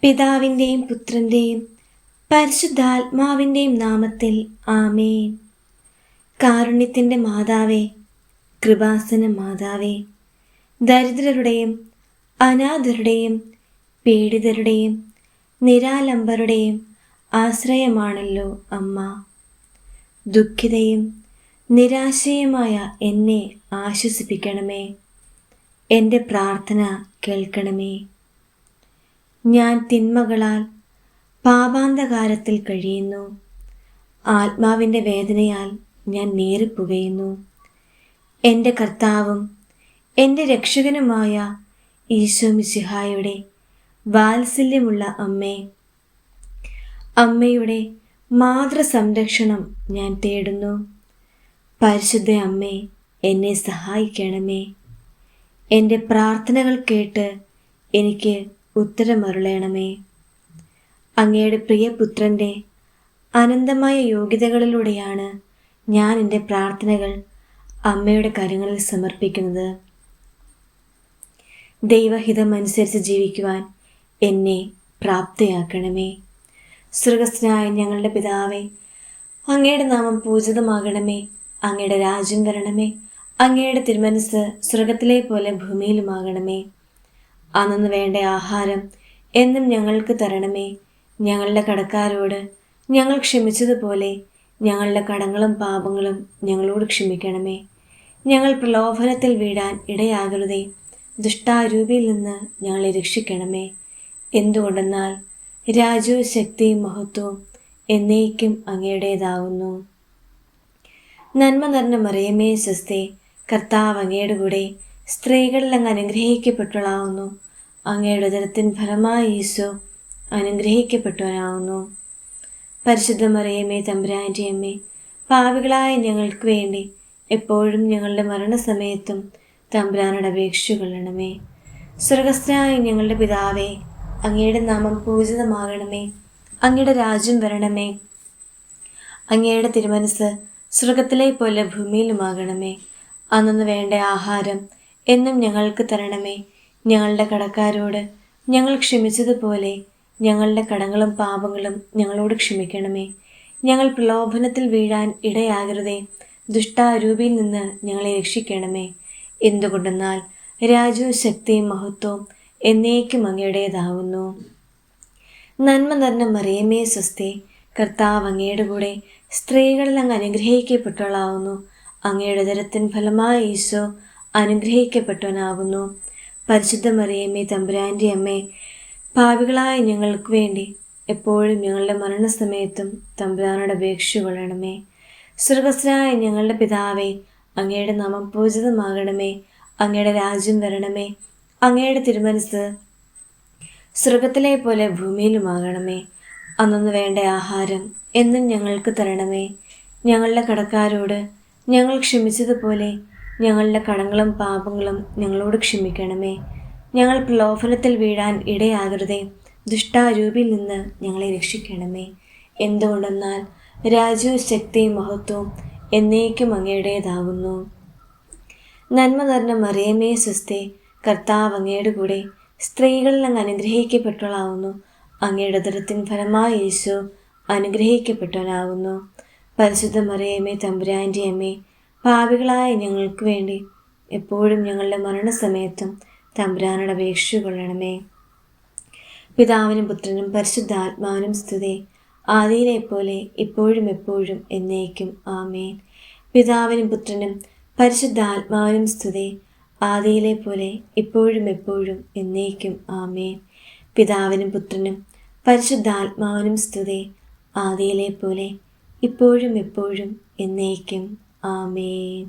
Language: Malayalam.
പിതാവിൻ്റെയും പുത്രൻ്റെയും പരിശുദ്ധാത്മാവിൻ്റെയും നാമത്തിൽ ആമേൻ. കാരുണ്യത്തിൻ്റെ മാതാവേ, കൃപാസന മാതാവേ, ദരിദ്രരുടെയും അനാഥരുടെയും പീഡിതരുടെയും നിരാലംബരുടെയും ആശ്രയമാണല്ലോ അമ്മ. ദുഃഖിതയും നിരാശയുമായ എന്നെ ആശ്വസിപ്പിക്കണമേ. എൻ്റെ പ്രാർത്ഥന കേൾക്കണമേ. ഞാൻ തിന്മകളാൽ പാപാന്തകാരത്തിൽ കഴിയുന്നു. ആത്മാവിൻ്റെ വേദനയാൽ ഞാൻ നീറിപ്പുകയുന്നു. എൻ്റെ കർത്താവും എൻ്റെ രക്ഷകനുമായ ഈശോ മിശിഹായുടെ വാത്സല്യമുള്ള അമ്മേ, അമ്മയുടെ മാതൃസംരക്ഷണം ഞാൻ തേടുന്നു. പരിശുദ്ധ അമ്മേ, എന്നെ സഹായിക്കണമേ. എൻ്റെ പ്രാർത്ഥനകൾ കേട്ട് എനിക്ക് ഉത്തരമരുളണമേ. അങ്ങയുടെ പ്രിയപുത്രൻ്റെ അനന്തമായ യോഗ്യതകളിലൂടെയാണ് ഞാൻ എൻ്റെ പ്രാർത്ഥനകൾ അമ്മയുടെ കരങ്ങളിൽ സമർപ്പിക്കുന്നത്. ദൈവഹിതമനുസരിച്ച് ജീവിക്കുവാൻ എന്നെ പ്രാപ്തയാക്കണമേ. സ്വർഗ്ഗസ്ഥനായ ഞങ്ങളുടെ പിതാവേ, അങ്ങയുടെ നാമം പൂജിതമാകണമേ. അങ്ങയുടെ രാജ്യം വരണമേ. അങ്ങയുടെ തിരുമനസ് സ്വർഗത്തിലെ പോലെ ഭൂമിയിലുമാകണമേ. അന്നു വേണ്ട ആഹാരം എന്നും ഞങ്ങൾക്ക് തരണമേ. ഞങ്ങളുടെ കടക്കാരോട് ഞങ്ങൾ ക്ഷമിച്ചതുപോലെ ഞങ്ങളുടെ കടങ്ങളും പാപങ്ങളും ഞങ്ങളോട് ക്ഷമിക്കണമേ. ഞങ്ങൾ പ്രലോഭനത്തിൽ വീഴാൻ ഇടയാകരുതേ. ദുഷ്ടാരൂപിയിൽ നിന്ന് ഞങ്ങളെ രക്ഷിക്കണമേ. എന്തുകൊണ്ടെന്നാൽ രാജ്യവും ശക്തിയും മഹത്വവും എന്നേക്കും അങ്ങയുടേതാവുന്നു. നന്മ നിറഞ്ഞ മറിയമേ സ്വസ്തി, കർത്താവ് അങ്ങയുടെ കൂടെ സ്ത്രീകളിൽ അങ്ങ് അനുഗ്രഹിക്കപ്പെട്ടവളാവുന്നു. അങ്ങയുടെ ഉദരത്തിൻ ഫലമായി ഈശോ അനുഗ്രഹിക്കപ്പെട്ടവനാവുന്നു. പരിശുദ്ധ മറിയമേ, തമ്പുരാൻ്റെ അമ്മേ, പാപികളായ ഞങ്ങൾക്ക് വേണ്ടി എപ്പോഴും ഞങ്ങളുടെ മരണസമയത്തും തമ്പുരാനോട് അപേക്ഷിച്ചു കൊള്ളണമേ. സ്വർഗ്ഗസ്ഥനായ ഞങ്ങളുടെ പിതാവേ, അങ്ങയുടെ നാമം പൂജിതമാകണമേ. അങ്ങയുടെ രാജ്യം വരണമേ. അങ്ങയുടെ തിരുമനസ് സ്വർഗത്തിലെ പോലെ ഭൂമിയിലുമാകണമേ. അന്നു വേണ്ട ആഹാരം എന്നും ഞങ്ങൾക്ക് തരണമേ. ഞങ്ങളുടെ കടക്കാരോട് ഞങ്ങൾ ക്ഷമിച്ചതുപോലെ ഞങ്ങളുടെ കടങ്ങളും പാപങ്ങളും ഞങ്ങളോട് ക്ഷമിക്കണമേ. ഞങ്ങൾ പ്രലോഭനത്തിൽ വീഴാൻ ഇടയാകരുതേ. ദുഷ്ടാരൂപിയിൽ നിന്ന് ഞങ്ങളെ രക്ഷിക്കണമേ. എന്തുകൊണ്ടെന്നാൽ രാജ്യവും ശക്തിയും മഹത്വവും എന്നേക്കും അങ്ങയുടേതാവുന്നു. നന്മ നിറഞ്ഞ മറിയമേ സ്വസ്തി, കർത്താവ് അങ്ങയുടെ കൂടെ സ്ത്രീകളിൽ അങ്ങ് അനുഗ്രഹിക്കപ്പെട്ടവളാവുന്നു. അങ്ങയുടെ ഉദരത്തിൻ ഫലമായ ഈശോ അനുഗ്രഹിക്കപ്പെട്ടവനാകുന്നു. പരിശുദ്ധ മറിയമേ, തമ്പുരാൻ്റെ അമ്മേ, പാപികളായ ഞങ്ങൾക്ക് വേണ്ടി എപ്പോഴും ഞങ്ങളുടെ മരണസമയത്തും തമ്പുരാനോട് അപേക്ഷിച്ചു കൊള്ളണമേ. സ്വർഗ്ഗസ്ഥനായ ഞങ്ങളുടെ പിതാവേ, അങ്ങയുടെ നാമം പൂജിതമാകണമേ. അങ്ങയുടെ രാജ്യം വരണമേ. അങ്ങയുടെ തിരുമനസ് സ്വർഗത്തിലെ പോലെ ഭൂമിയിലുമാകണമേ. അന്നു വേണ്ട ആഹാരം എന്നും ഞങ്ങൾക്ക് തരണമേ. ഞങ്ങളുടെ കടക്കാരോട് ഞങ്ങൾ ക്ഷമിച്ചതുപോലെ ഞങ്ങളുടെ കടങ്ങളും പാപങ്ങളും ഞങ്ങളോട് ക്ഷമിക്കണമേ. ഞങ്ങൾ പ്രലോഭനത്തിൽ വീഴാൻ ഇടയാകരുതേ. ദുഷ്ടാരൂപിയിൽ നിന്ന് ഞങ്ങളെ രക്ഷിക്കണമേ. എന്തുകൊണ്ടെന്നാൽ രാജ്യവും ശക്തിയും മഹത്വവും എന്നേക്കും അങ്ങയുടേതാകുന്നു. നന്മ നിറഞ്ഞ മറിയമേ സ്വസ്തി, കർത്താവ് അങ്ങയുടെ കൂടെ സ്ത്രീകളിൽ അങ്ങ് അനുഗ്രഹിക്കപ്പെട്ടവളാവുന്നു. അങ്ങയുടെ ഉദരത്തിൻ ഫലമായി യേശു അനുഗ്രഹിക്കപ്പെട്ടവനാകുന്നു. പരിശുദ്ധ മറിയമേ, തമ്പുരാൻ്റെ അമ്മേ, പാപികളായ ഞങ്ങൾക്ക് വേണ്ടി എപ്പോഴും ഞങ്ങളുടെ മരണസമയത്തും തമ്പുരാനോട് അപേക്ഷിച്ചു കൊള്ളണമേ. പിതാവിനും പുത്രനും പരിശുദ്ധാത്മാവിനും സ്തുതി, ആദിയിലെ പോലെ ഇപ്പോഴും എപ്പോഴും എന്നേക്കും ആമേൻ. പിതാവിനും പുത്രനും പരിശുദ്ധാത്മാവിനും സ്തുതി, ആദിയിലെ പോലെ ഇപ്പോഴും എപ്പോഴും എന്നേക്കും ആമേൻ. പിതാവിനും പുത്രനും പരിശുദ്ധാത്മാവിനും സ്തുതി, ആദിയിലെ പോലെ ഇപ്പോഴും എപ്പോഴും എന്നേക്കും ആമേൻ.